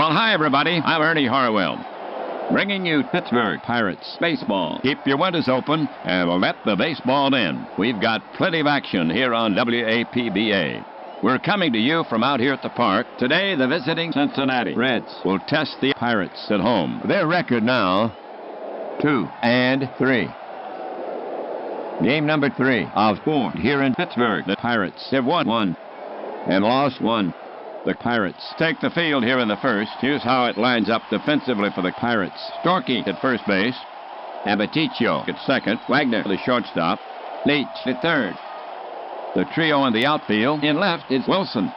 Well, hi, everybody. I'm Ernie Harwell, bringing you Pittsburgh Pirates baseball. Keep your windows open and let the baseball in. We've got plenty of action here on WAPBA. We're coming to you from out here at the park. Today, the visiting Cincinnati Reds will test the Pirates at home. Their record now, 2-3. Game number 3 of 4 here in Pittsburgh. The Pirates have won 1 and lost 1. The Pirates take the field here in the first. Here's how it lines up defensively for the Pirates. Storky at first base. Abaticio at second. Wagner, the shortstop. Leach at third. The trio in the outfield. In left is Wilson.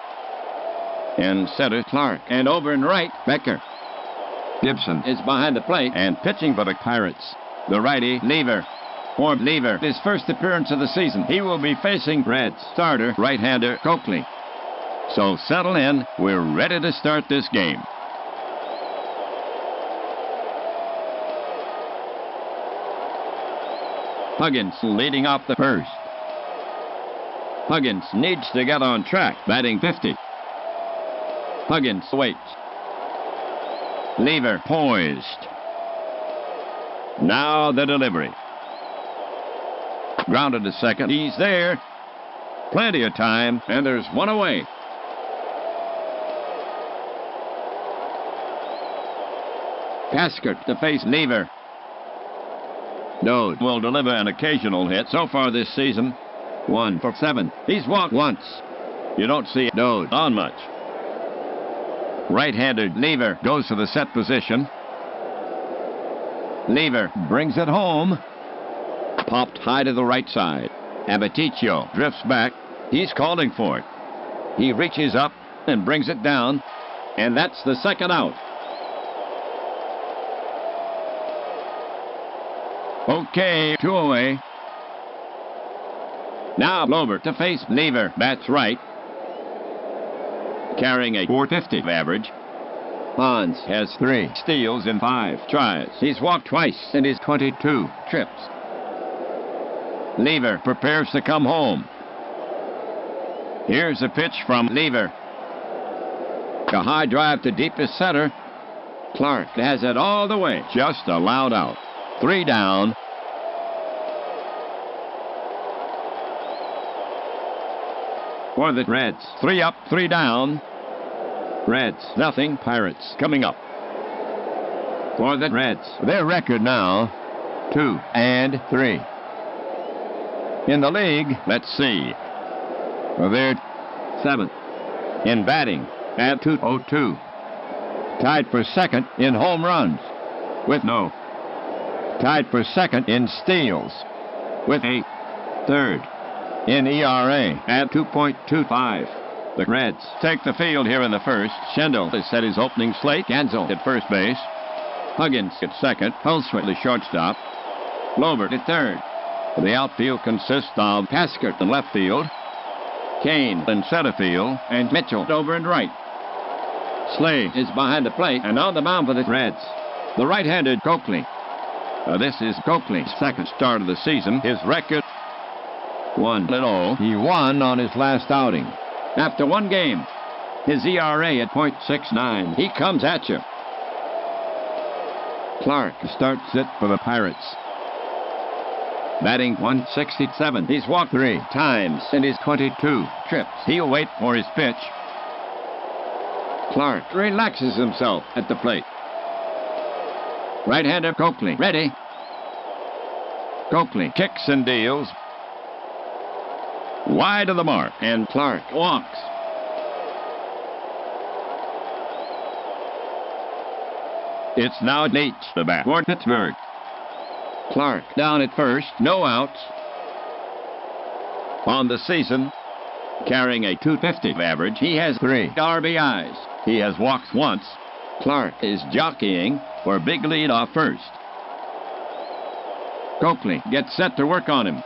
In center, Clark. And over in right, Becker. Gibson is behind the plate and pitching for the Pirates. The righty, Lever. For Lever, his first appearance of the season. He will be facing Reds starter, right-hander Coakley. So settle in. We're ready to start this game. Huggins leading off the first. Huggins needs to get on track, batting 50. Huggins waits. Lever poised. Now the delivery. Grounded to second. He's there. Plenty of time, and there's one away. Paskert to face Lever. Dode will deliver an occasional hit. So far this season, 1 for 7. He's walked once. You don't see Dode on much. Right-handed Lever goes to the set position. Lever brings it home. Popped high to the right side. Abaticio drifts back. He's calling for it. He reaches up and brings it down. And that's the second out. Okay, 2 away. Now Blober to face Lever. Bats right. Carrying a .450 average. Hans has 3 steals in 5 tries. He's walked twice in his 22 trips. Lever prepares to come home. Here's a pitch from Lever. A high drive to deepest center. Clark has it all the way. Just allowed out. 3 down. For the Reds. 3 up, 3 down. Reds, nothing. Pirates coming up. For the Reds. Their record now, 2-3. In the league, let's see. They're 7th in batting at .202. Tied for second in home runs with no. Tied for second in steals with 8. Third in ERA at 2.25. The Reds take the field here in the first. Schendel has set his opening slate. Gansel at first base. Huggins at second. Hulsway, the shortstop. Blober at third. The outfield consists of Paskert in left field, Kane in center field, and Mitchell over and right. Slay is behind the plate and on the mound for the Reds. The right-handed Coakley. This is Coakley's second start of the season. His record, 1-0. He won on his last outing. After 1 game, his ERA at .69. He comes at you. Clark starts it for the Pirates. Batting 167. He's walked 3 times in his 22 trips. He'll wait for his pitch. Clark relaxes himself at the plate. Right-hander Coakley. Ready. Coakley kicks and deals. Wide of the mark. And Clark walks. It's now Leach, the bat for Pittsburgh. Clark down at first. No outs. On the season, carrying a .250 average, he has 3 RBIs. He has walked once. Clark is jockeying for a big lead off first. Coakley gets set to work on him.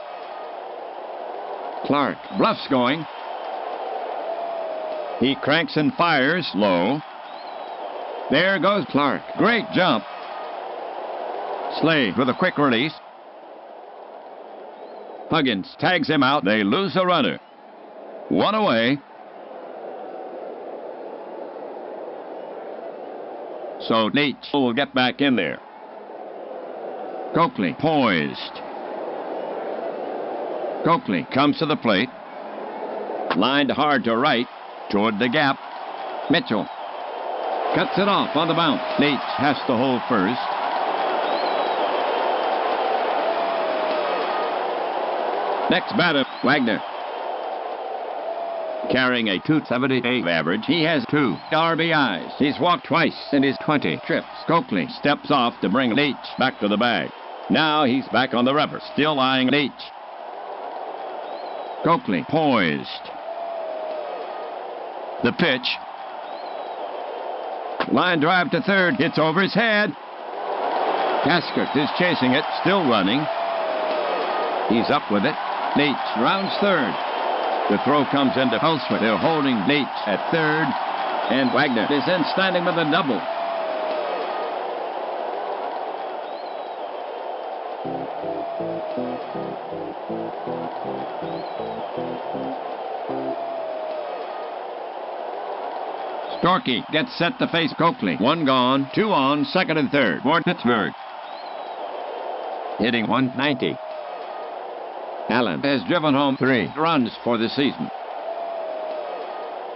Clark bluffs going. He cranks and fires low. There goes Clark. Great jump. Slade with a quick release. Huggins tags him out. They lose a runner. 1 away. so Leach will get back in there. Coakley poised. Coakley comes to the plate. Lined hard to right, toward the gap. Mitchell cuts it off on the bounce. Leach has to hold first. Next batter, Wagner. Carrying a .278 average, he has 2 RBIs. He's walked twice in his 20 trips. Coakley steps off to bring Leach back to the bag. Now he's back on the rubber, still eyeing Leach. Coakley poised. The pitch. Line drive to third. Hits over his head. Tasker is chasing it, still running. He's up with it. Leach rounds third. The throw comes into Hulswick. They're holding Leach at third. And Wagner is in standing with a double. Storky gets set to face Coakley. 1 gone, 2 on, second and third for Pittsburgh. Hitting .190. Allen has driven home 3 runs for the season.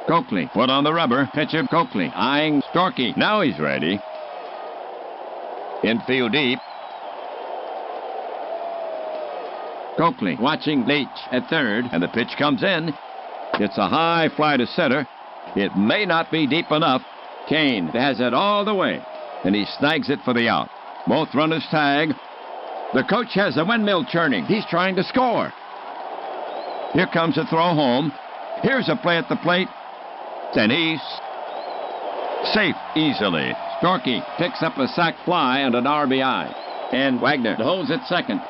Coakley put on the rubber. Pitcher Coakley eyeing Storky. Now he's ready. Infield deep. Coakley watching Leach at third, and the pitch comes in. It's a high fly to center. It may not be deep enough. Kane has it all the way, and he snags it for the out. Both runners tag. The coach has a windmill churning. He's trying to score. Here comes a throw home. Here's a play at the plate. And he's safe easily. Storky picks up a sac fly and an RBI. And Wagner holds at second.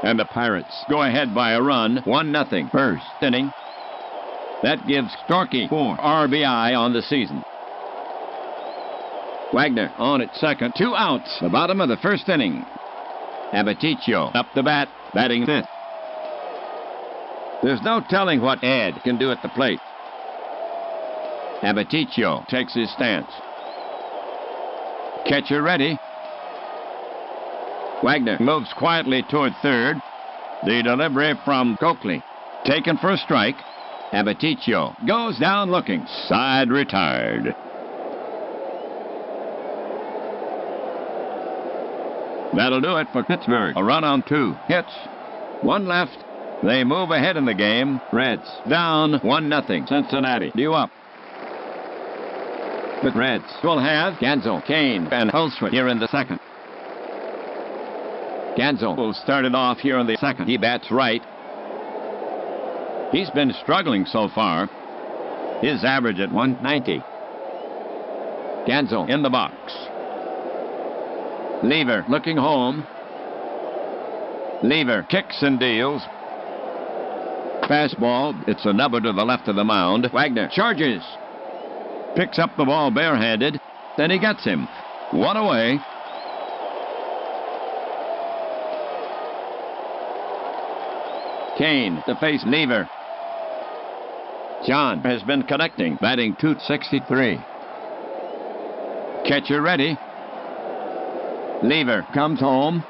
And the Pirates go ahead by a run, 1-0, first inning. That gives Storky 4 RBI on the season. Wagner on at second, 2 outs, the bottom of the first inning. Abaticio up the bat, batting fifth. There's no telling what Ed can do at the plate. Abaticio takes his stance. Catcher ready. Wagner moves quietly toward third. The delivery from Coakley. Taken for a strike. Abaticio goes down looking. Side retired. That'll do it for Pittsburgh. A run on 2 hits. 1 left. They move ahead in the game. Reds down 1-0. Cincinnati due up. The Reds will have Gansel, Kane, and Hulswick here in the second. Gansel will start it off here in the second. He bats right. He's been struggling so far. His average at .190. Gansel in the box. Lever looking home. Lever kicks and deals. Fastball. It's a number to the left of the mound. Wagner charges. Picks up the ball barehanded. Then he gets him. 1 away. Kane to face Lever. John has been connecting, batting .263. Catcher ready. Lever comes home.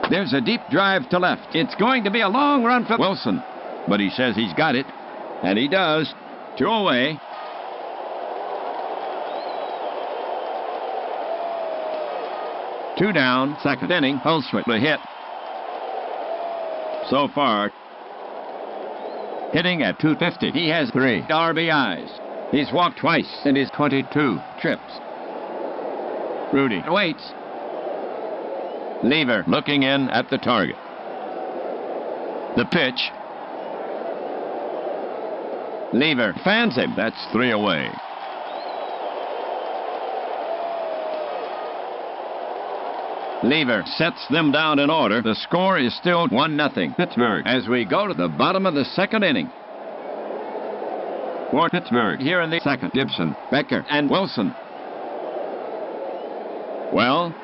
There's a deep drive to left. It's going to be a long run for Wilson, but he says he's got it, and he does. 2 away. Two down, second inning. Hulswick the hit. So far, hitting at .250. He has 3 RBIs. He's walked twice in his 22 trips. Rudy waits. Lever looking in at the target. The pitch. Lever fans him. That's 3 away. Lever sets them down in order. The score is still 1-0 Pittsburgh as we go to the bottom of the second inning. For Pittsburgh here in the second, Gibson, Becker, and Wilson. Well,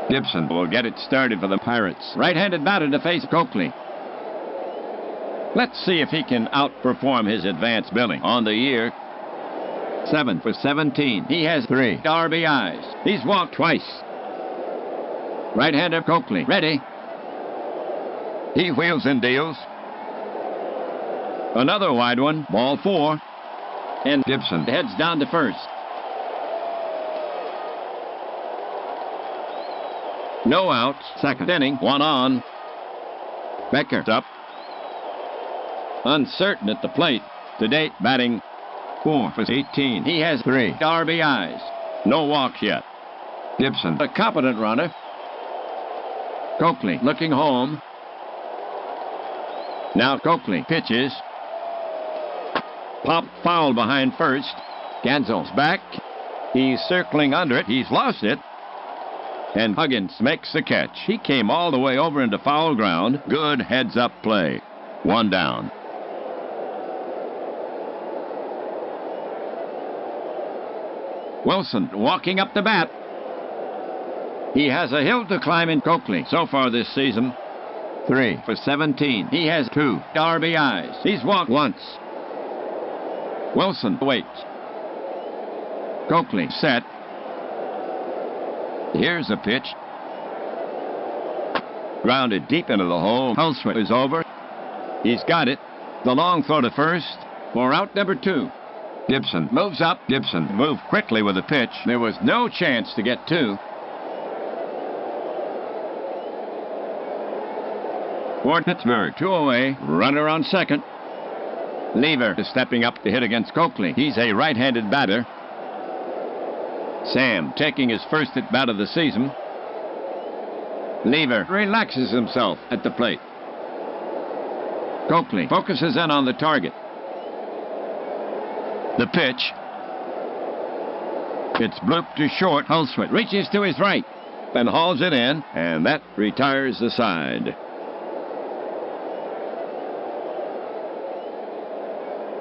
Gibson will get it started for the Pirates. Right-handed batter to face Coakley. Let's see if he can outperform his advanced billing on the year. 7 for 17. He has 3 RBIs. He's walked twice. Right-hander Coakley. Ready. He wheels and deals. Another wide one. Ball 4. And Gibson heads down to first. No outs. Second inning. 1 on. Becker's up. Uncertain at the plate. To date, batting 4 for 18. He has 3 RBIs. No walks yet. Gibson, a competent runner. Coakley looking home. Now Coakley pitches. Pop foul behind first. Ganzel's back. He's circling under it. He's lost it. And Huggins makes the catch. He came all the way over into foul ground. Good heads-up play. 1 down. Wilson walking up the bat. He has a hill to climb in Coakley so far this season. 3 for 17. He has 2 RBIs. He's walked once. Wilson waits. Coakley set. Here's a pitch. Grounded deep into the hole. Hulswit is over. He's got it. The long throw to first for out number 2. Gibson moves up. Gibson moved quickly with the pitch. There was no chance to get 2. For Pittsburgh, 2 away. Runner on second. Lever is stepping up to hit against Coakley. He's a right-handed batter. Sam taking his first at bat of the season. Lever relaxes himself at the plate. Coakley focuses in on the target. The pitch. It's blooped to short. Hulswit reaches to his right and hauls it in, and that retires the side.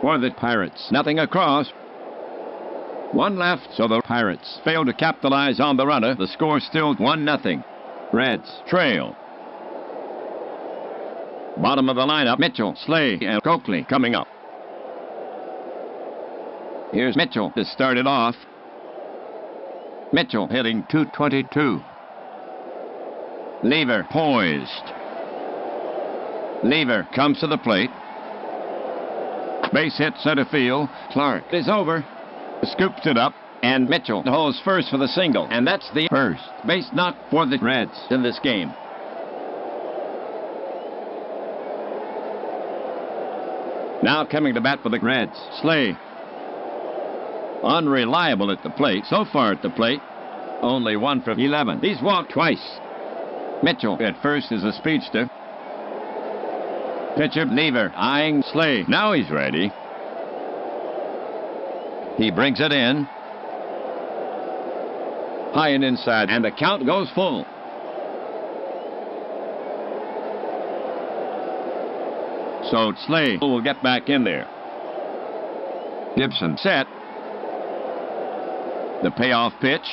For the Pirates, nothing across. 1 left, so the Pirates fail to capitalize on the runner. The score still 1-0. Reds trail. Bottom of the lineup, Mitchell, Slay, and Coakley coming up. Here's Mitchell to start it off. Mitchell hitting .222. Lever poised. Lever comes to the plate. Base hit center field. Clark is over. Scoops it up. And Mitchell holds first for the single. And that's the first base knock for the Reds in this game. Now coming to bat for the Reds, Slay. Unreliable at the plate. So far at the plate, only 1 for 11. He's walked twice. Mitchell at first is a speedster. Pitcher Lever eyeing Slay. Now he's ready. He brings it in. High and inside, and the count goes full. So Slay will get back in there. Gibson set. The payoff pitch.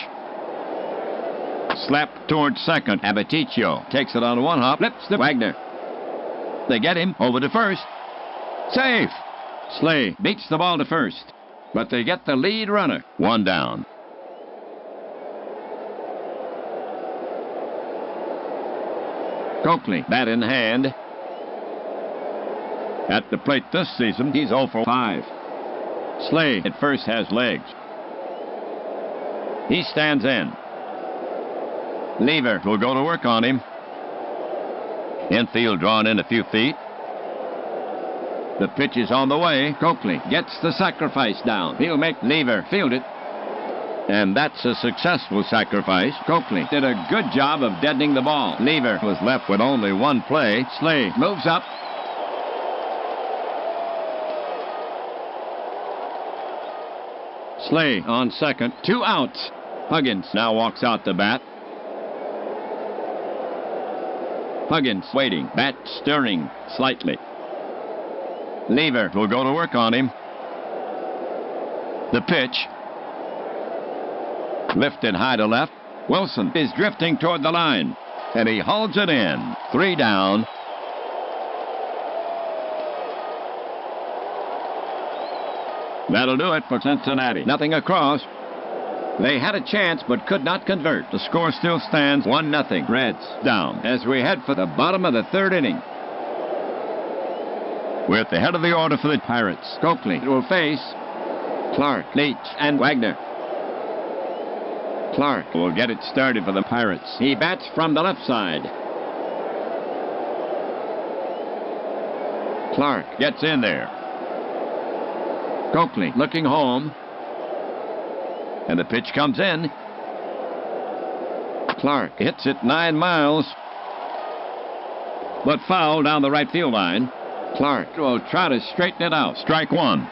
Slapped towards second. Abaticio takes it on 1 hop. Flips to Wagner. They get him over to first. Safe. Slay beats the ball to first. But they get the lead runner. 1 down. Coakley, bat in hand. At the plate this season, he's 0 for 5. Slay at first has legs. He stands in. Lever will go to work on him. Infield drawn in a few feet. The pitch is on the way. Coakley gets the sacrifice down. He'll make Lever field it. And that's a successful sacrifice. Coakley did a good job of deadening the ball. Lever was left with only 1 play. Slay moves up. Slay on second. 2 outs. Huggins now walks out to bat. Huggins waiting. Bat stirring slightly. Lever will go to work on him. The pitch. Lifted high to left. Wilson is drifting toward the line. And he hauls it in. 3 down. That'll do it for Cincinnati. Nothing across. They had a chance but could not convert. The score still stands 1-0. Reds down as we head for the bottom of the third inning. We're at the head of the order for the Pirates. Coakley will face Clark, Leach, and Wagner. Clark will get it started for the Pirates. He bats from the left side. Clark gets in there. Coakley looking home. And the pitch comes in. Clark hits it 9 miles. But foul down the right field line. Clark will try to straighten it out. Strike one.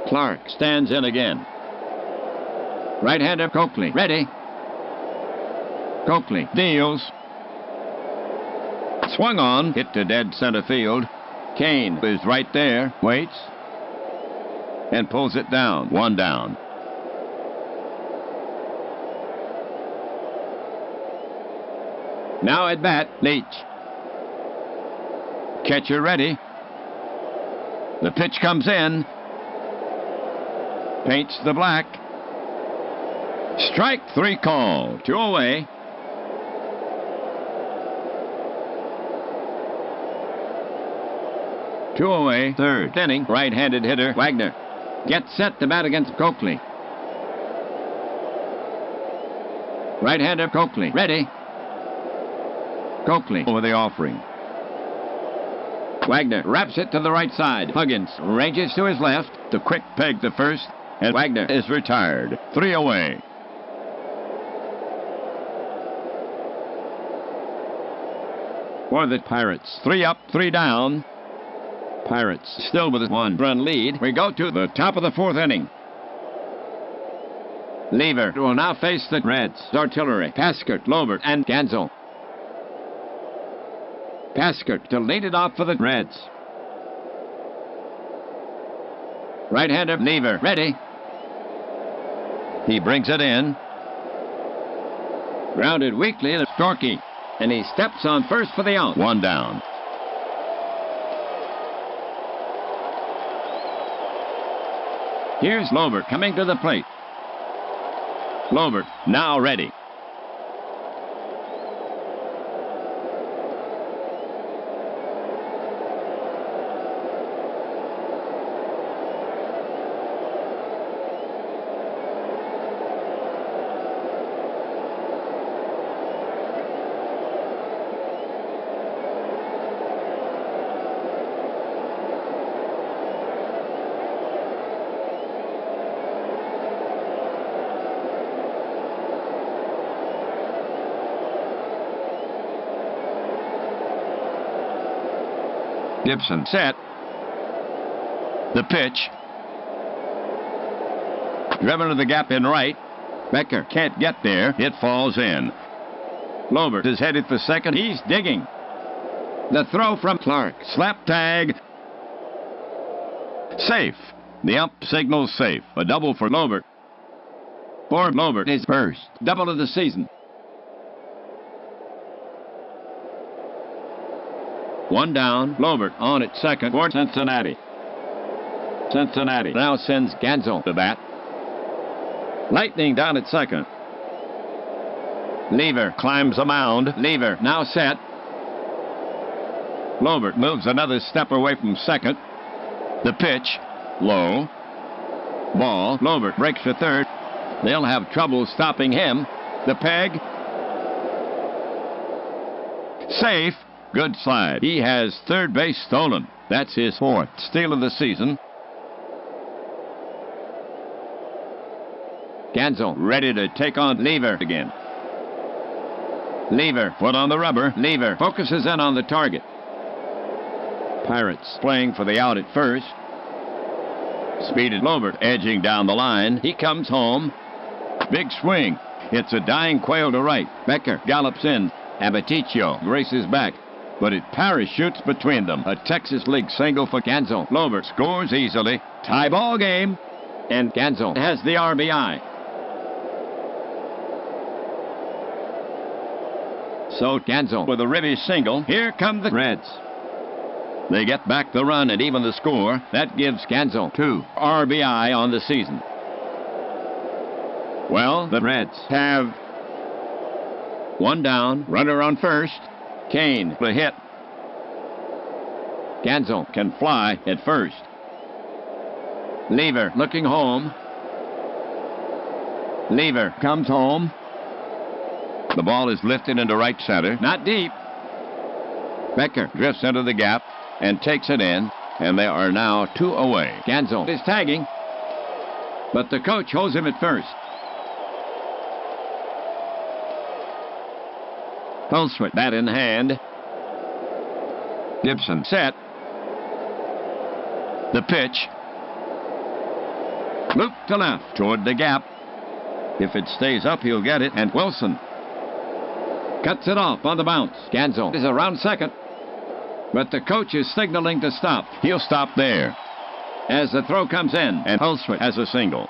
Clark stands in again. Right-hander Coakley. Ready. Coakley deals. Swung on. Hit to dead center field. Kane is right there. Waits. And pulls it down. 1 down. Now at bat, Leach. Catcher ready. The pitch comes in. Paints the black. Strike 3 call. 2 away. Two away. Third inning. Right-handed hitter Wagner gets set to bat against Coakley. Right-hander Coakley. Ready. Coakley over the offering. Wagner wraps it to the right side. Huggins ranges to his left. The quick peg to first. And Wagner is retired. 3 away. For the Pirates. 3 up, 3 down. Pirates still with a 1-run lead. We go to the top of the 4th inning. Lever will now face the Reds. Artillery, Paskert, Lobert, and Gansel. Paskert to lead it off for the Reds. Right-hander Lever ready. He brings it in. Grounded weakly to Storkey. And he steps on first for the out. 1 down. Here's Lobert coming to the plate. Lobert now ready. Gibson set. The pitch. Driven to the gap in right. Becker can't get there. It falls in. Lobert is headed for second. He's digging. The throw from Clark. Slap tag. Safe. The ump signals safe. A double for Lobert. For Lobert is first. Double of the season. 1 down. Lobert on at second for Cincinnati. Cincinnati now sends Gansel to bat. Lightning down at second. Lever climbs a mound. Lever now set. Lobert moves another step away from second. The pitch. Low. Ball. Lobert breaks to third. They'll have trouble stopping him. The peg. Safe. Good slide. He has third base stolen. That's his 4th steal of the season. Gansel ready to take on Lever again. Lever foot on the rubber. Lever focuses in on the target. Pirates playing for the out at first. Speeded Lobert edging down the line. He comes home. Big swing. It's a dying Quail to right. Becker gallops in. Abaticio races back. But it parachutes between them. A Texas League single for Gansel. Lobert scores easily. Tie ball game. And Gansel has the RBI. So Gansel with a ribby single. Here come the Reds. They get back the run and even the score. That gives Gansel 2 RBI on the season. Well, the Reds have one down, runner on first. Kane, the hit. Gansel can fly at first. Lever looking home. Lever comes home. The ball is lifted into right center. Not deep. Becker drifts into the gap and takes it in, and they are now 2 away. Gansel is tagging, but the coach holds him at first. Holsworth, bat in hand. Gibson set. The pitch. Loop to left toward the gap. If it stays up, he'll get it. And Wilson cuts it off on the bounce. Gansel is around second, but the coach is signaling to stop. He'll stop there as the throw comes in, and Holsworth has a single.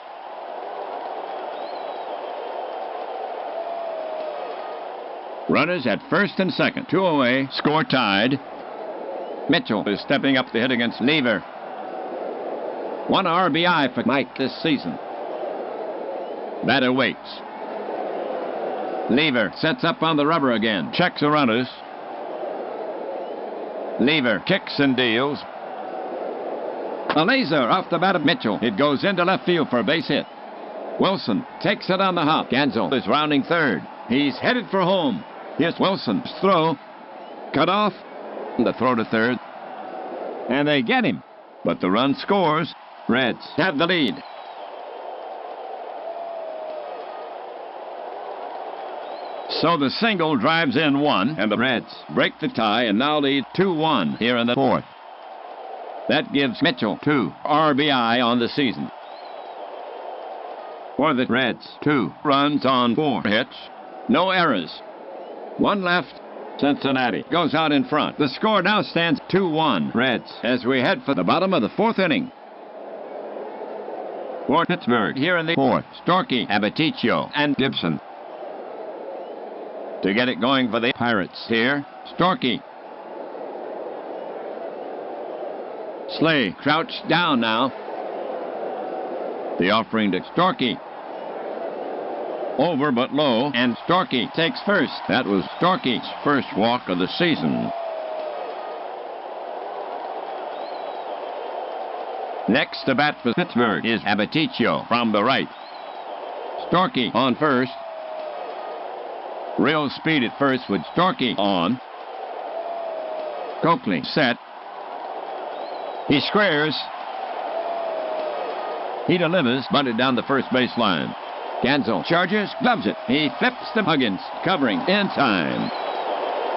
Runners at first and second. 2 away. Score tied. Mitchell is stepping up to hit against Lever. 1 RBI for Mike this season. Batter waits. Lever sets up on the rubber again. Checks the runners. Lever kicks and deals. A laser off the bat of Mitchell. It goes into left field for a base hit. Wilson takes it on the hop. Gansel is rounding third. He's headed for home. Here's Wilson's throw. Cut off. The throw to third. And they get him. But the run scores. Reds have the lead. So the single drives in 1, and the Reds break the tie and now lead 2-1 here in the 4th. That gives Mitchell 2 RBI on the season. For the Reds, 2 runs on 4 hits. No errors. 1 left. Cincinnati goes out in front. The score now stands 2-1 Reds as we head for the bottom of the 4th inning. For Pittsburgh here in the 4th, Storkey, Abaticio, and Gibson. To get it going for the Pirates here, Storkey. Slay crouched down now. The offering to Storkey. Over but low, and Storkey takes first. That was Storkey's first walk of the season. Next to bat for Pittsburgh is Abaticio from the right. Storkey on first. Real speed at first with Storkey on. Coakley set. He squares. He delivers, bunted down the first baseline. Gansel charges, gloves it. He flips the Huggins, covering in time.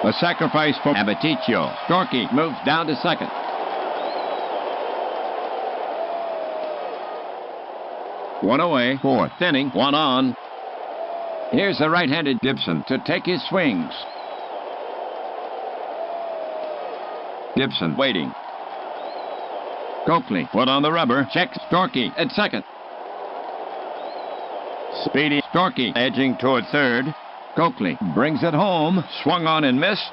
A sacrifice for Abaticio. Storkey moves down to second. One away, 4th inning, 1 on. Here's the right-handed Gibson to take his swings. Gibson waiting. Coakley put on the rubber, checks Storkey at second. Speedy Storkey edging toward third. Coakley brings it home, swung on and missed.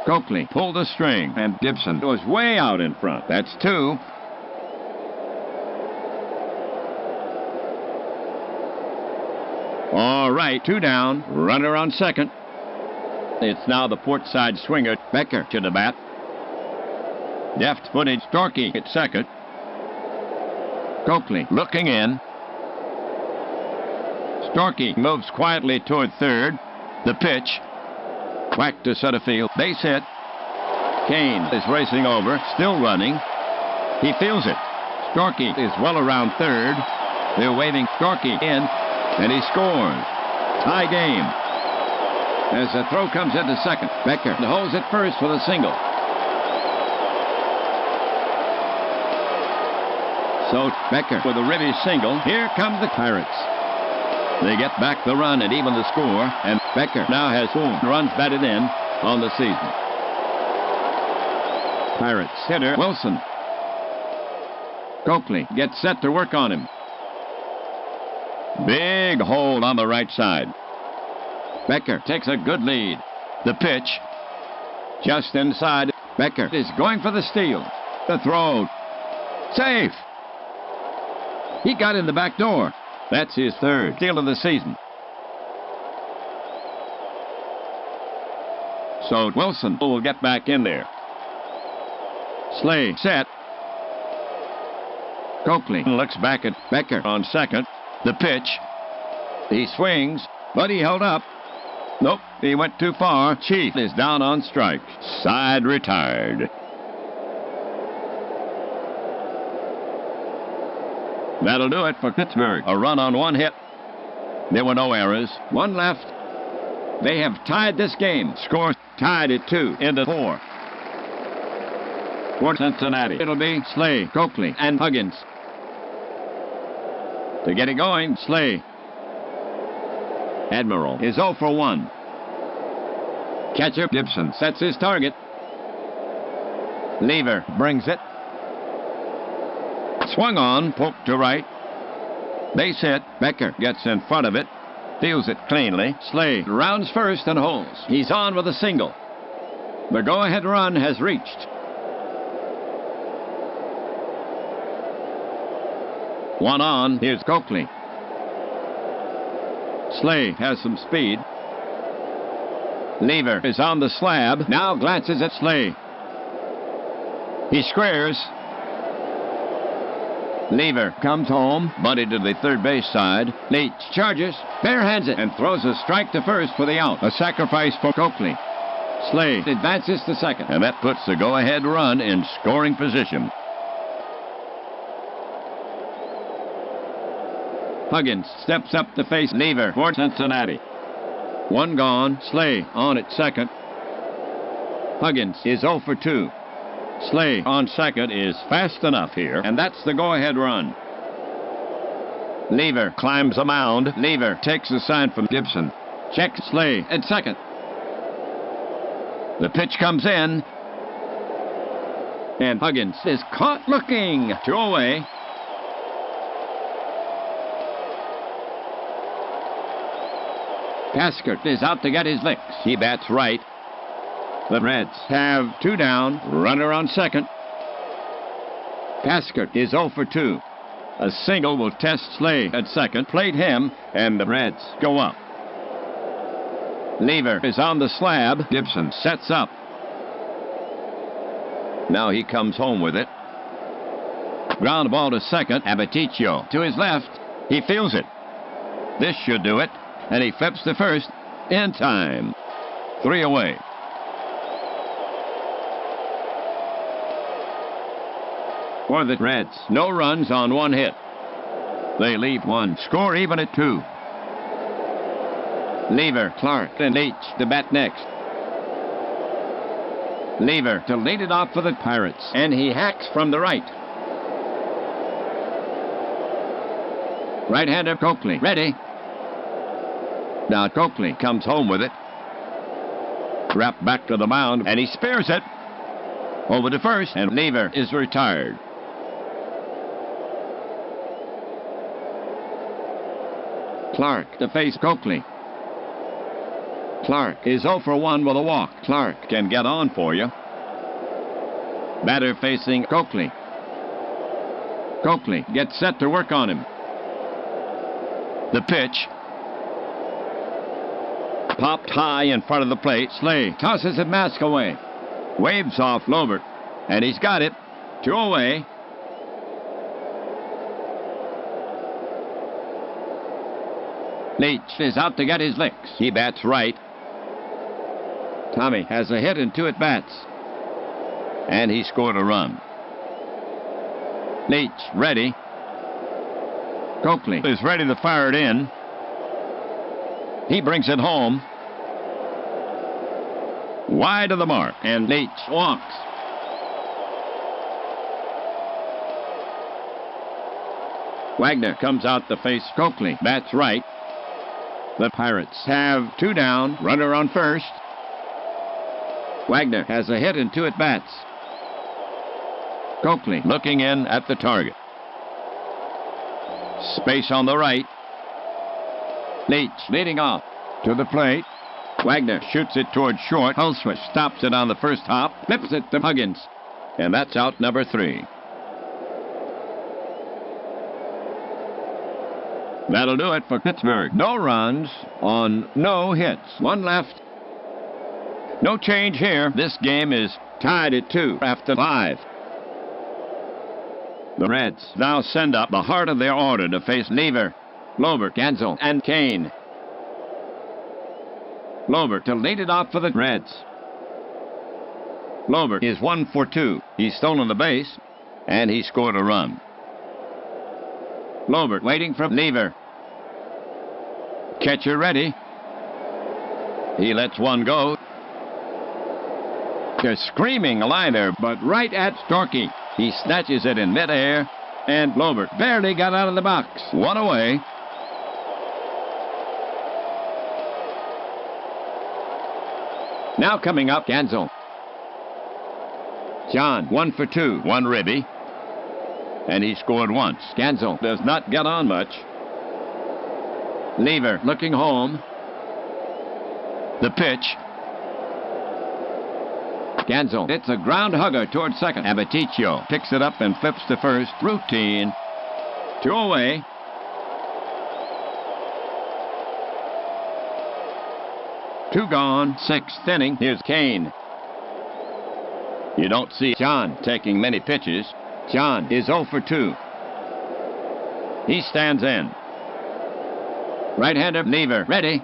Coakley pulled the string, and Gibson was way out in front. That's 2. All right, 2 down, runner on second. It's now the port side swinger, Becker, to the bat. Deft-footed Storkey at second. Coakley looking in. Storkey moves quietly toward third. The pitch. Whack to center field. Base hit. Kane is racing over, still running. He feels it. Storkey is well around third. They're waving Storkey in, and he scores. Tie game. As the throw comes into second, Becker holds it first for the single. So Becker with a ribby single. Here come the Pirates. They get back the run and even the score, and Becker now has 4 runs batted in on the season. Pirates hitter Wilson. Coakley gets set to work on him. Big hold on the right side. Becker takes a good lead. The pitch just inside. Becker is going for the steal. The throw. Safe. He got in the back door. That's his third steal of the season. So Wilson will get back in there. Slay set. Coakley looks back at Becker on second. The pitch. He swings, but he held up. Nope, he went too far. Chief is down on strike. Side retired. That'll do it for Pittsburgh. A run on one hit. There were no errors. One left. They have tied this game. Score tied at 2 into 4. For Cincinnati, it'll be Slay, Coakley, and Huggins. To get it going, Slay. Admiral is 0 for 1. Catcher Gibson sets his target. Lever brings it. Swung on, poked to right. Base hit. Becker gets in front of it. Fields it cleanly. Slay rounds first and holds. He's on with a single. The go-ahead run has reached. One on. Here's Coakley. Slay has some speed. Lever is on the slab. Now glances at Slay. He squares. Lever comes home. Bunted to the third base side. Leach charges. Barehands it and throws a strike to first for the out. A sacrifice for Coakley. Slay advances to second. And that puts the go-ahead run in scoring position. Huggins steps up to face Lever for Cincinnati. One gone. Slay on at second. Huggins is 0 for 2. Slay on second is fast enough here, and that's the go-ahead run. Lever climbs a mound. Lever takes a sign from Gibson. Checks Slay at second. The pitch comes in, and Huggins is caught looking. 2 away. Tasker is out to get his licks. He bats right. The Reds have 2 down. Runner on second. Tasker is 0 for 2. A single will test Slay at second. Played him, and the Reds go up. Lever is on the slab. Gibson sets up. Now he comes home with it. Ground ball to second. Abaticio to his left. He feels it. This should do it. And he flips to first in time. 3 away. For the Reds, no runs on 1 hit. They leave 1. Score even at 2. Lever, Clark, and Leach to bat next. Lever to lead it off for the Pirates. And he hacks from the right. Right-hander Coakley. Ready. Now Coakley comes home with it. Wrapped back to the mound, and he spares it. Over to first, and Lever is retired. Clark to face Coakley. Clark is 0 for 1 with a walk. Clark can get on for you. Batter facing Coakley. Coakley gets set to work on him. The pitch. Popped high in front of the plate. Slay tosses a mask away. Waves off Lobert. And he's got it. 2 away. Leach is out to get his licks. He bats right. Tommy has a hit and 2 at-bats. And he scored a run. Leach ready. Coakley is ready to fire it in. He brings it home. Wide of the mark, and Leach walks. Wagner comes out to face Coakley. Bats right. The Pirates have 2 down. Runner on first. Wagner has a hit and 2 at-bats. Coakley looking in at the target. Space on the right. Leach leading off to the plate. Wagner shoots it towards short. Hulswich stops it on the first hop, flips it to Huggins. And that's out number 3. That'll do it for Pittsburgh. No runs on no hits. 1 left. No change here. This game is tied at 2 after 5. The Reds now send up the heart of their order to face Lever, Lobert, Gansel, and Kane. Lobert to lead it off for the Reds. Lobert is 1 for 2. He's stolen the base, and he scored a run. Lobert waiting for Lever. Catcher ready. He lets one go. They're screaming a liner, but right at Storkey. He snatches it in midair, and Lobert barely got out of the box. 1 away. Now coming up, Gansel. John, 1 for 2. 1 ribby. And he scored once. Gansel does not get on much. Lever looking home. The pitch. Gansel, it's a ground hugger towards second. Abaticio picks it up and flips to first. Routine. 2 away. Two gone. 6th inning. Here's Kane. You don't see John taking many pitches. John is 0 for 2. He stands in. Right-hander Lever ready.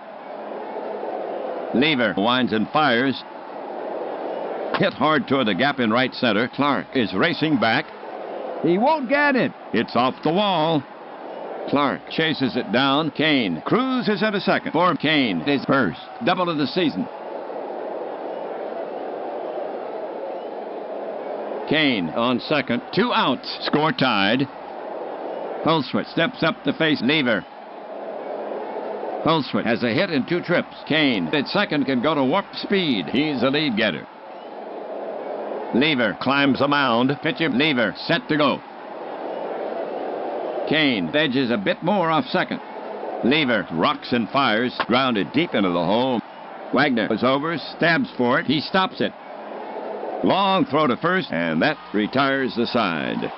Lever winds and fires. Hit hard toward the gap in right center. Clark is racing back. He won't get it. It's off the wall. Clark chases it down. Kane cruises at a second. For Kane, his first double of the season. Kane on second. 2 outs. Score tied. Hulswich steps up to face Lever. Hulswich has a hit in 2 trips. Kane at second can go to warp speed. He's the lead getter. Lever climbs the mound. Pitcher Lever set to go. Kane edges a bit more off second. Lever rocks and fires. Grounded deep into the hole. Wagner is over. Stabs for it. He stops it. Long throw to first, and that retires the side.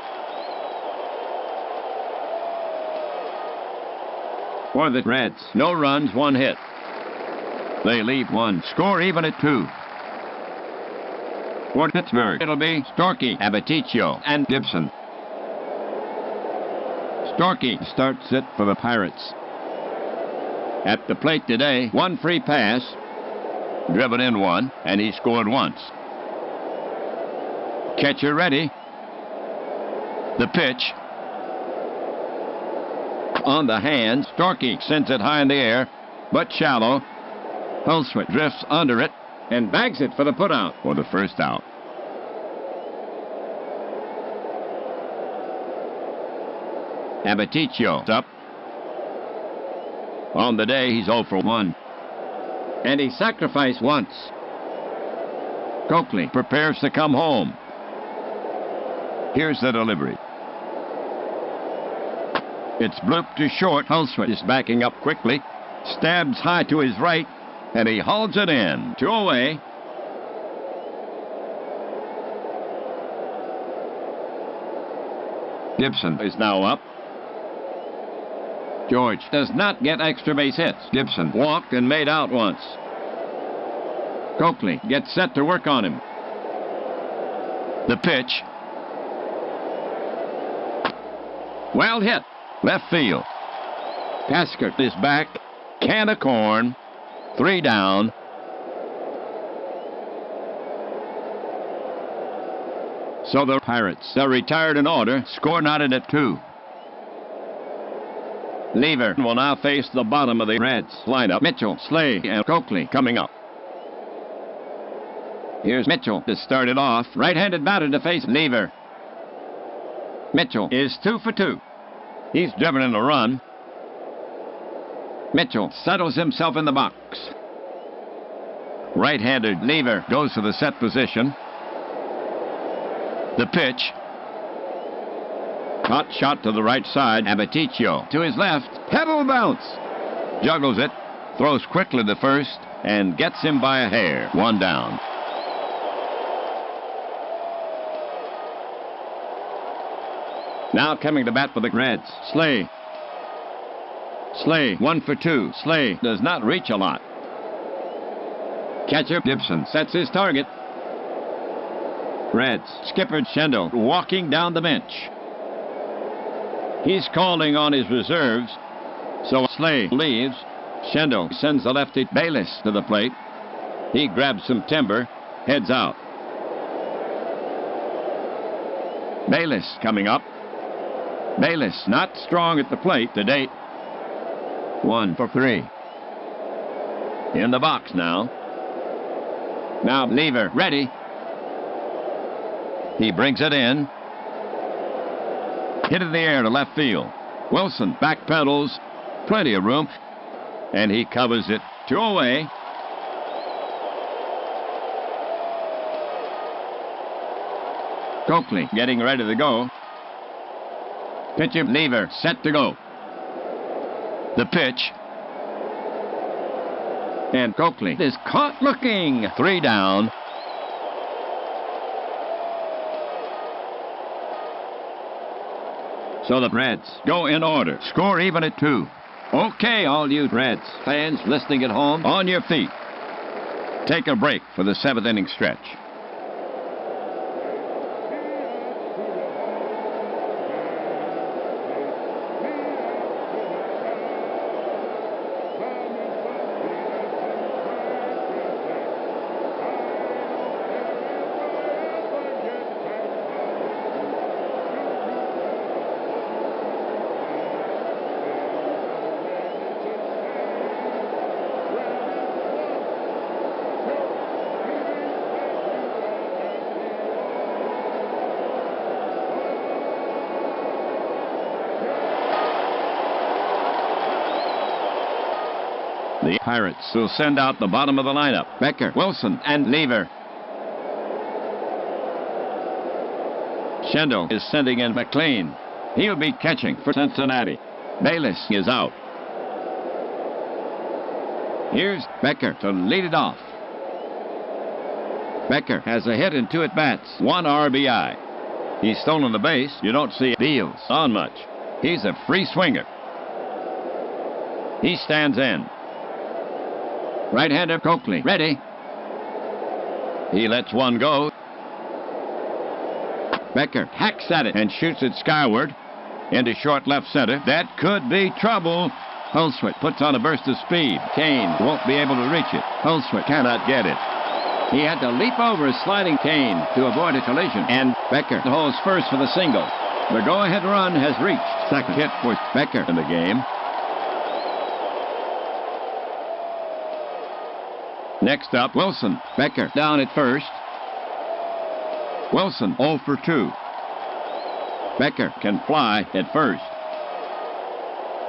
For the Reds, no runs, 1 hit. They leave 1. Score even at 2. For Pittsburgh, it'll be Storkey, Abaticio, and Gibson. Storkey starts it for the Pirates. At the plate today, 1 free pass. Driven in 1, and he scored once. Catcher ready. The pitch. On the hand, Storkey sends it high in the air, but shallow. Hulswich drifts under it and bags it for the putout for the first out. Abaticio up. On the day, he's 0 for 1. And he sacrificed once. Coakley prepares to come home. Here's the delivery. It's blooped to short. Hulswich is backing up quickly. Stabs high to his right, and he hauls it in. 2 away. Gibson is now up. George does not get extra base hits. Gibson walked and made out once. Coakley gets set to work on him. The pitch. Well hit. Left field. Tasker is back. Can of corn. 3 down. So the Pirates are retired in order. Score knotted at 2. Lever will now face the bottom of the Reds lineup. Mitchell, Slay, and Coakley coming up. Here's Mitchell to start it off. Right-handed batter to face Lever. Mitchell is 2 for 2. He's driven in a run. Mitchell settles himself in the box. Right-handed Lever goes to the set position. The pitch. Hot shot to the right side. Abaticio to his left. Pebble bounce. Juggles it. Throws quickly to first. and gets him by a hair. One down. Now coming to bat for the Reds, Slay. Slay, 1 for 2. Slay does not reach a lot. Catcher Gibson sets his target. Reds, skipper Schindel walking down the bench. He's calling on his reserves, so Slay leaves. Schindel sends the lefty Bayless to the plate. He grabs some timber, heads out. Bayless coming up. Bayless not strong at the plate to date. 1 for 3. In the box now. Now Lever ready. He brings it in. Hit in the air to left field. Wilson backpedals. Plenty of room. And he covers it 2 away. Coakley getting ready to go. Pitcher Lever set to go. The pitch. And Coakley is caught looking. 3 down. So the Reds go in order. Score even at 2. Okay, all you Reds fans listening at home, on your feet. Take a break for the 7th inning stretch. The Pirates will send out the bottom of the lineup. Becker, Wilson, and Lever. Schindel is sending in McLean. He'll be catching for Cincinnati. Bayless is out. Here's Becker to lead it off. Becker has a hit and 2 at-bats. 1 RBI. He's stolen the base. You don't see deals on much. He's a free swinger. He stands in. Right-hander Coakley ready. He lets one go. Becker hacks at it and shoots it skyward into short left center. That could be trouble. Holsworth puts on a burst of speed. Kane won't be able to reach it. Holsworth cannot get it. He had to leap over a sliding Kane to avoid a collision. And Becker holds first for the single. The go-ahead run has reached second. Hit for Becker in the game. Next up, Wilson. Becker down at first. Wilson 0 for 2. Becker can fly at first.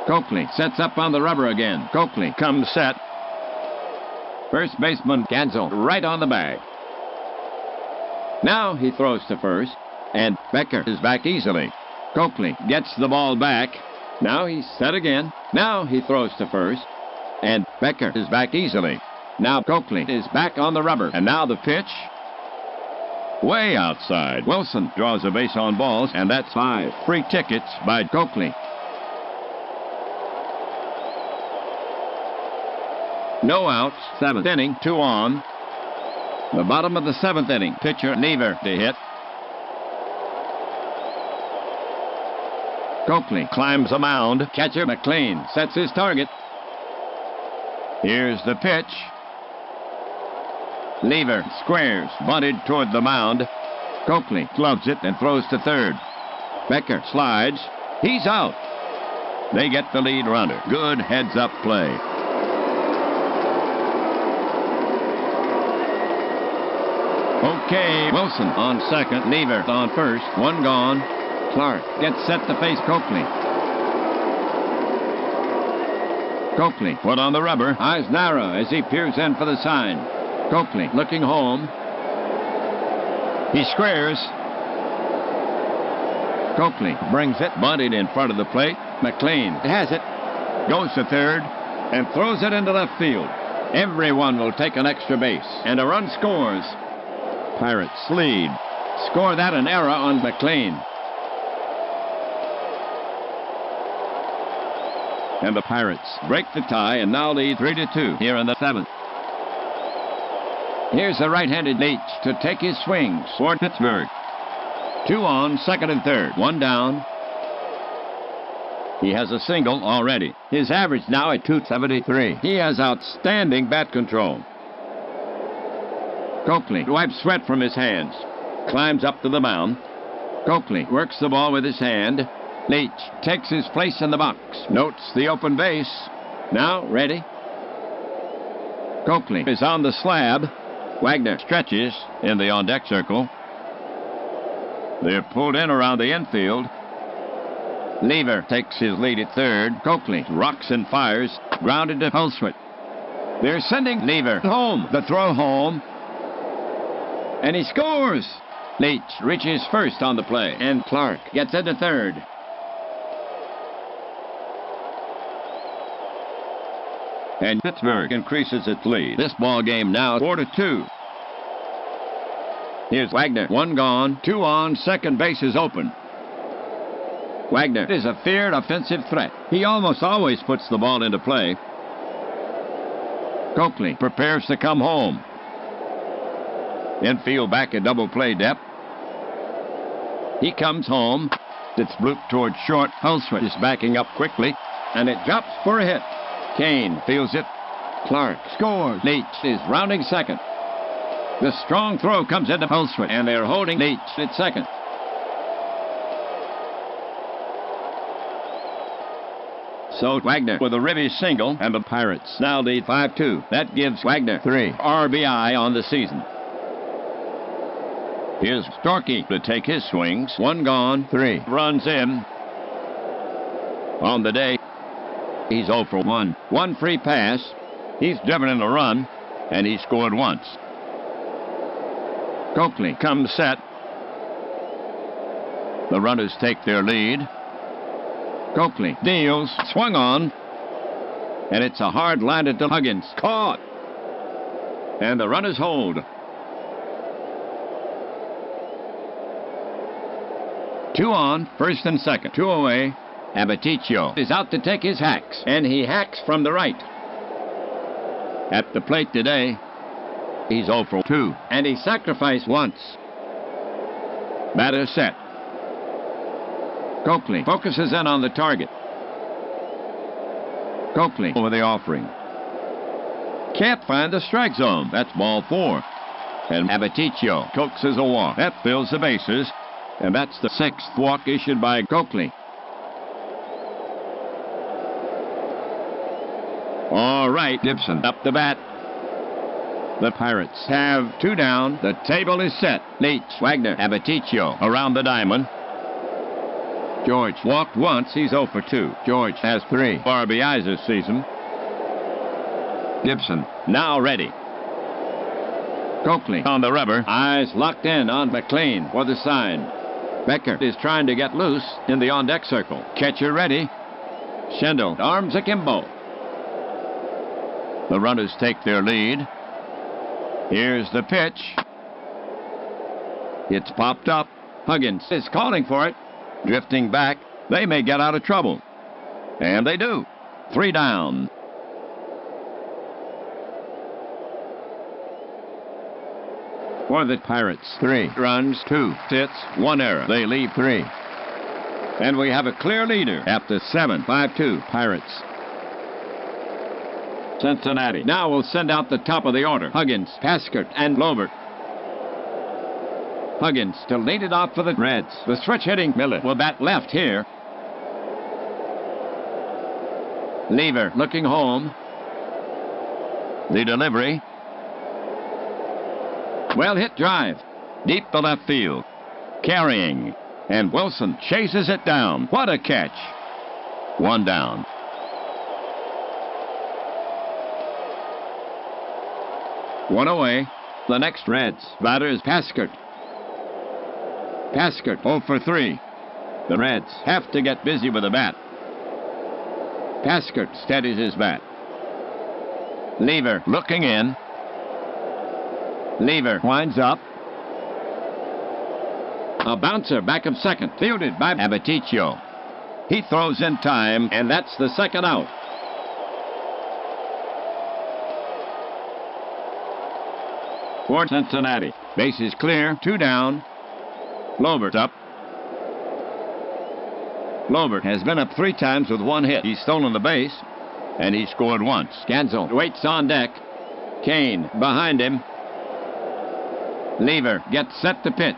Coakley sets up on the rubber again. Coakley comes set. First baseman Gansel right on the bag. Now he throws to first, and Becker is back easily. Coakley gets the ball back. Now he's set again. Now he throws to first, and Becker is back easily. Now Coakley is back on the rubber. And now the pitch. Way outside. Wilson draws a base on balls, and that's 5 free tickets by Coakley. No outs. 7th inning, 2 on. The bottom of the 7th inning. Pitcher Lever to hit. Coakley climbs the mound. Catcher McLean sets his target. Here's the pitch. Lever squares, bunted toward the mound. Coakley gloves it and throws to third. Becker slides. He's out. They get the lead runner. Good heads-up play. Okay, Wilson on second. Lever on first. 1 gone. Clark gets set to face Coakley. Coakley put on the rubber. Eyes narrow as he peers in for the sign. Coakley looking home. He squares. Coakley brings it, bunted in front of the plate. McLean has it, goes to third, and throws it into left field. Everyone will take an extra base, and a run scores. Pirates lead. Score that an error on McLean. And the Pirates break the tie and now lead 3-2 here in the 7th. Here's the right-handed Leach to take his swings for Pittsburgh. 2 on, 2nd and 3rd. 1 down. He has a single already. His average now at .273. He has outstanding bat control. Coakley wipes sweat from his hands. Climbs up to the mound. Coakley works the ball with his hand. Leach takes his place in the box. Notes the open base. Now ready. Coakley is on the slab. Wagner stretches in the on-deck circle. They're pulled in around the infield. Lever takes his lead at 3rd. Coakley rocks and fires. Grounded to Hulswit. They're sending Lever home. The throw home. And he scores. Leach reaches first on the play. And Clark gets into 3rd. And Pittsburgh increases its lead. This ball game now 4-2. Here's Wagner. 1 gone. 2 on. 2nd base is open. Wagner is a feared offensive threat. He almost always puts the ball into play. Coakley prepares to come home. Infield back at double play depth. He comes home. It's blooped toward short. Hulswit is backing up quickly. And it drops for a hit. Kane feels it. Clark scores. Leach is rounding 2nd. The strong throw comes into Hulswit, and they're holding Leach at 2nd. So Wagner with a ribby single, and the Pirates now lead 5-2. That gives Wagner 3 RBI on the season. Here's Storky to take his swings. 1 gone, 3 runs in. On the day, he's 0 for 1. 1 free pass. He's driven in a run, and he scored once. Coakley comes set. The runners take their lead. Coakley deals, swung on, and it's a hard liner to Huggins. Caught. And the runners hold. 2 on, 1st and 2nd. 2 away. Abaticio is out to take his hacks, and he hacks from the right. At the plate today, he's 0 for 2, and he sacrificed once. Batter set. Coakley focuses in on the target. Coakley over the offering. Can't find the strike zone. That's ball 4. And Abaticio coaxes a walk. That fills the bases, and that's the 6th walk issued by Coakley. All right, Gibson up the bat. The Pirates have 2 down. The table is set. Leach, Wagner, Abaticio around the diamond. George walked once. He's 0 for 2. George has 3 RBIs this season. Gibson now ready. Coakley on the rubber. Eyes locked in on McLean for the sign. Becker is trying to get loose in the on-deck circle. Catcher ready. Schendel arms akimbo. The runners take their lead. Here's the pitch. It's popped up. Huggins is calling for it. Drifting back. They may get out of trouble. And they do. 3 down. For the Pirates, 3 runs, 2 hits, 1 error. They leave 3. And we have a clear leader after 7. 5-2 Pirates. Cincinnati now will send out the top of the order. Huggins, Paskert, and Lobert. Huggins to lead it off for the Reds. The switch-hitting Miller will bat left here. Lever looking home. The delivery. Well-hit drive. Deep to left field. Carrying. And Wilson chases it down. What a catch. 1 down. One away. The next Reds batter is Paskert. Paskert 0 for 3. The Reds have to get busy with the bat. Paskert steadies his bat. Lever looking in. Lever winds up. A bouncer back of second, fielded by Abaticio. He throws in time, and that's the second out. For Cincinnati, base is clear, 2 down. Lobert up. Lobert has been up 3 times with 1 hit. He's stolen the base, and he scored once. Gansel waits on deck. Kane behind him. Lever gets set to pitch.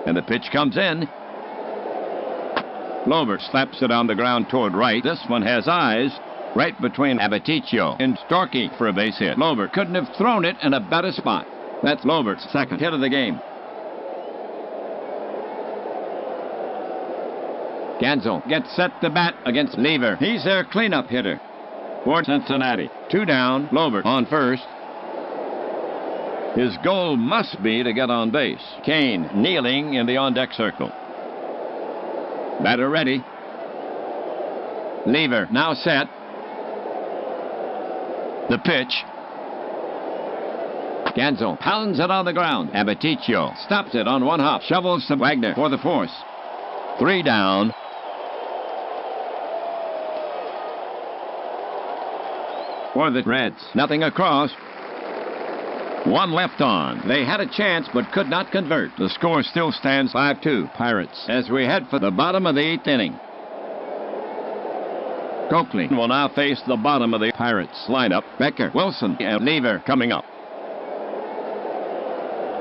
And the pitch comes in. Lobert slaps it on the ground toward right. This one has eyes right between Abaticio and Storky for a base hit. Lobert couldn't have thrown it in a better spot. That's Lobert's second hit of the game. Gansel gets set to bat against Lever. He's their cleanup hitter for Cincinnati. 2 down, Lobert on first. His goal must be to get on base. Kane kneeling in the on-deck circle. Batter ready. Lever now set. The pitch. Gansel pounds it on the ground. Abaticio stops it on 1 hop. Shovels to Wagner for the force. 3 down. For the Reds, nothing across. 1 left on. They had a chance but could not convert. The score still stands 5-2 Pirates as we head for the bottom of the 8th inning. Coakley will now face the bottom of the Pirates lineup. Becker, Wilson, and Lever coming up.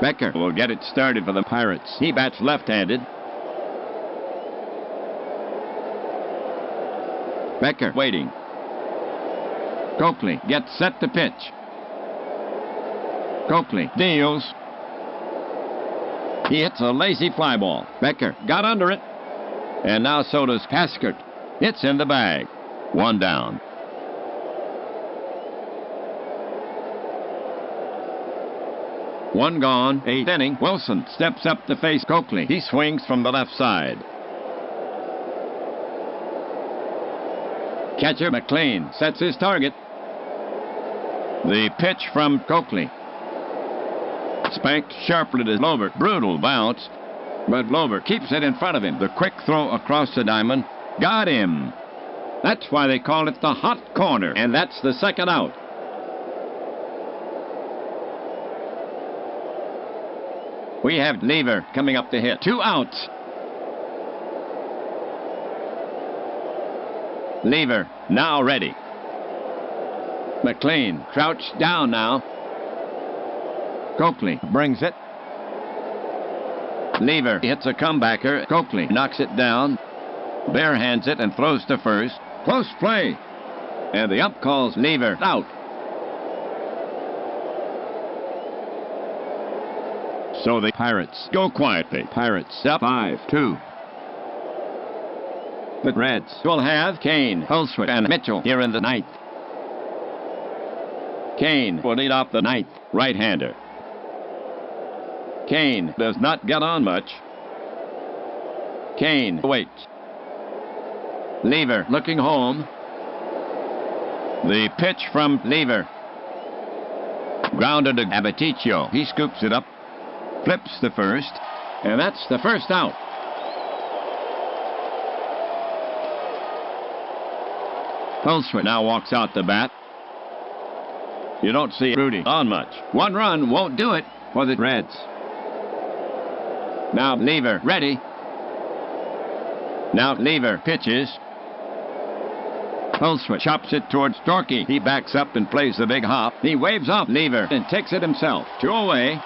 Becker will get it started for the Pirates. He bats left-handed. Becker waiting. Coakley gets set to pitch. Coakley deals. He hits a lazy fly ball. Becker got under it. And now so does Haskert. It's in the bag. 1 down. One gone. 8th inning. Wilson steps up to face Coakley. He swings from the left side. Catcher McLean sets his target. The pitch from Coakley. Spanked sharply to Lobert. Brutal bounce. But Lobert keeps it in front of him. The quick throw across the diamond. Got him. That's why they call it the hot corner. And that's the second out. We have Lever coming up to hit. 2 outs. Lever now ready. McLean crouched down now. Coakley brings it. Lever hits a comebacker. Coakley knocks it down. Barehands it and throws to first. Close play. And the ump calls Lever out. So the Pirates go quietly. Pirates up 5-2. The Reds will have Kane, Hulsworth, and Mitchell here in the 9th. Kane will lead off the 9th, right-hander. Kane does not get on much. Kane waits. Lever looking home. The pitch from Lever. Grounded to Abaticio. He scoops it up, flips to first, and that's the first out. Hulsworth now walks out to bat. You don't see Rudy on much. 1 run won't do it for the Reds. Now Lever ready. Now Lever pitches. Hulsworth chops it towards Storky. He backs up and plays the big hop. He waves off Lever and takes it himself. 2 away.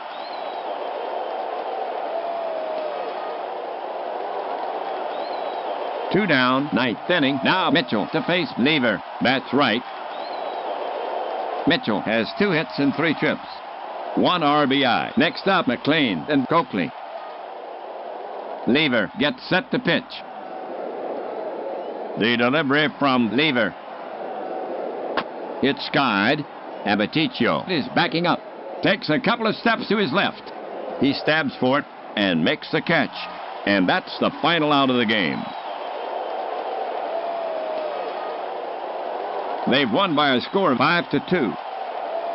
Two down, 9th inning. Now Mitchell to face Lever. Bats right. Mitchell has 2 hits and 3 trips. 1 RBI. Next up, McLean and Coakley. Lever gets set to pitch. The delivery from Lever. It's skied. Abaticio is backing up. Takes a couple of steps to his left. He stabs for it and makes the catch. And that's the final out of the game. They've won by a score of 5-2.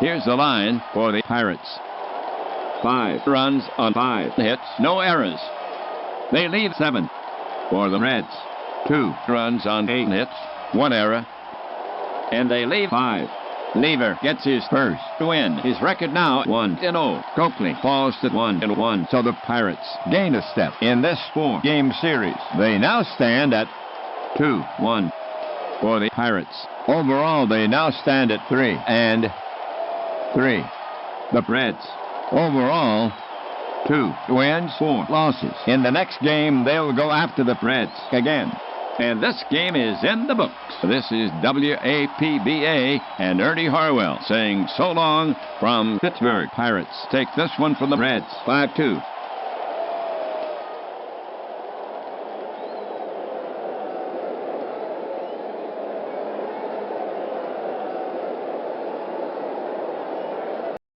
Here's the line for the Pirates. 5 runs on 5 hits, no errors. They leave 7 for the Reds. 2 runs on 8 hits, 1 error. And they leave 5. Lever gets his first win. His record now 1-0. Coakley falls to 1-1. So the Pirates gain a step in this 4-game series. They now stand at 2-1 for the Pirates. Overall, they now stand at 3-3. The Reds, overall, 2 wins, 4 losses. In the next game, they'll go after the Reds again. And this game is in the books. This is WAPBA and Ernie Harwell saying so long from Pittsburgh. Pirates take this one from the Reds, 5-2.